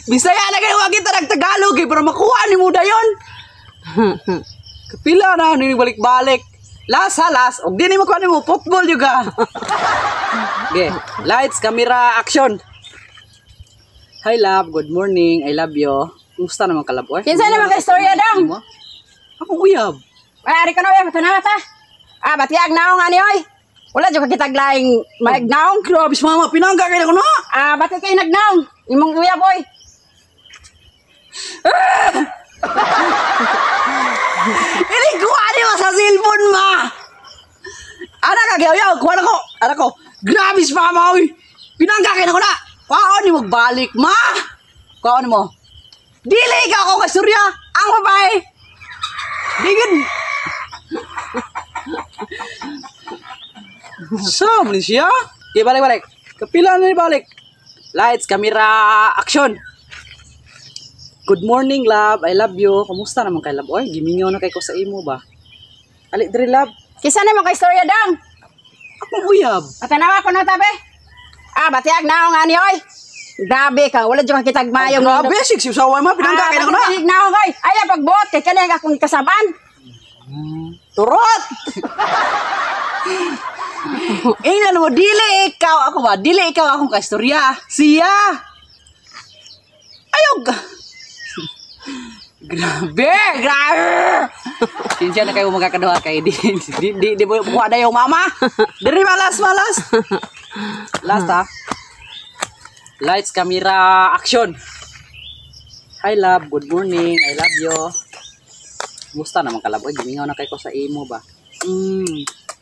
Bisaya na kayo kita nagtagalog eh, pero makuha ni mo dayon. Kapila na, nini balik-balik. Last ha, last. Og di ni makuha ni mo, football juga. Okay, lights, camera, action. Hi love, good morning, I love you. Kumusta naman ka love? Kinsa naman ka istorya dong? Ako uyab. Ari ka na ba, patanawa ta? Batiag naong ani oy. Wala dyan ka kitaglaing maignaong. Grabe si mama, pinangga kayo na ko na. Bati kayo nagnaong. Imong uya boy. Ini kuha ni mo sa cellphone ma. Anak ka gayaw, kuha na ko. Anak ko, grabe si mama oy. Pinangga kayo na ko na. Kuha ni magbalik ma. Kuha ni mo. Dili ka ako kay Surya. Ang babae. Digin. Saan ni siya? Okay, balik. Kapila na ni balik. Lights, camera, action. Good morning, love. I love you. Kamusta naman kay love? Oy, gimingaw na kay ko sa imo ba? Ali, diri love. Kinsa naman ka istorya dong? Ako uyab. Patanawa ko na tabi. Batiag naong ani oy. Grabe ka, wala dyan ka kitagmayong. Grabe, siksi usaway ma. Pinangga kayo na ko na. Batiag naong oy. Ay, pagbuot kay kanay akong kasaban. Turot! Ingnan mo, dili ikaw ako ba? Dili ikaw akong kaistorya. Siya! Ayog! Grabe! Sinsya na kayo magkakaduha kayo. Di buka na yung mama. Dari malas. Last ha. Lights, camera, action. Hi love, good morning. I love you. Kumusta naman ka love? Gimingaw na kayo ko sa imo ba?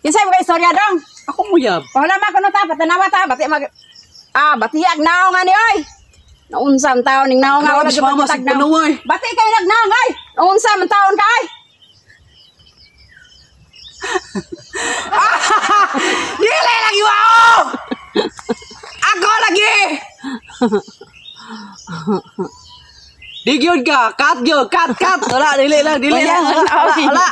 Kinsa mo ka istorya dong? Ako uyab. Wala ma kuno ta, patanawa ta, batiag naong ani oy. Naunsam taon ning naong nga wala Grabe si mama, si Panoy. Bati kay nagnaong ay. Naunsam taon ka ay. Dili lagi ako! Ako lagi! Digyod ka, cut. Wala, dili lang. Wala.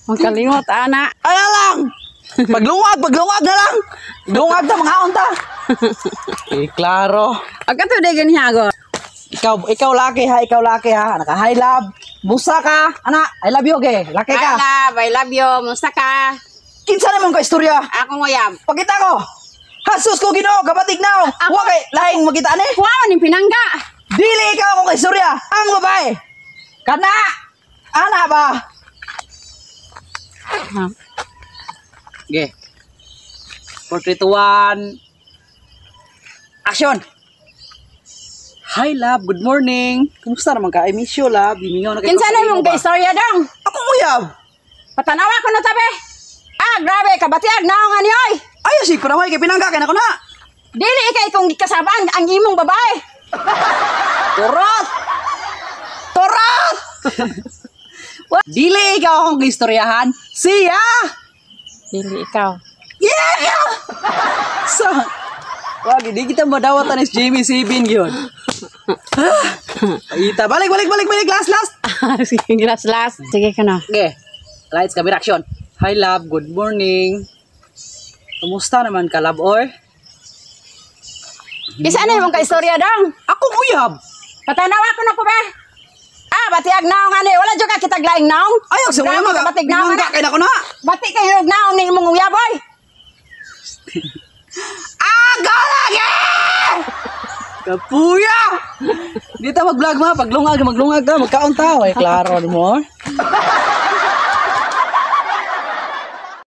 Magkalimot ana. Ala lang! Paglungag na lang! Lungag na, mga unta! Klaro. Agka to de ganihago. Ikaw laki ha. Naka-hi love. Busa ka. Ana, I love you, okay? Laki ka. I love you. Musta ka? Kinsa naman ka istorya? Ako nguyab. Pakita ko. Hasus ko Ginoo, kabatig na. Wa kay laing makita ani. Wow, ning pinangga. Dili ikaw ako kay istorya. Ang babae. Kana. Ana ba? Okay. 4, 3, 2, 1. Action! Hi love, good morning. Kumusta naman ka? I miss you love. Bimingaw na kayo. Kinsa na mong istorya dong? Ako uyab. Patanawa ko na tabi. Grabe ka batiag naong ani oy. Ayos ko naman kay pinangga kay nako na. Dili kay kung gikasaban ang imong babae. Turot! Dili ikaw akong istoryahan. Siya! Dili ikaw. Yeah! So, wag, di kita madawatan ni Jimmy Sibin yun. Ita, balik, last. Sige, last. Sige ka na. Okay, lights, camera, action. Hi love, good morning. Kumusta naman ka love, or? Isa na yung ka-istorya dong. Ako uyab. Patanawa ko na ko ba? Batiag naong ani. Wala dyan ka kitaglaing naong. Ayaw, sa mga mga. Batig naong Pinangga kay nako na. Batik kayo naong ni mong uya boy. Ako lagi! Kapuya! Dito mag-vlog ma, maglungag ka, magkaon tao. Klaro mo.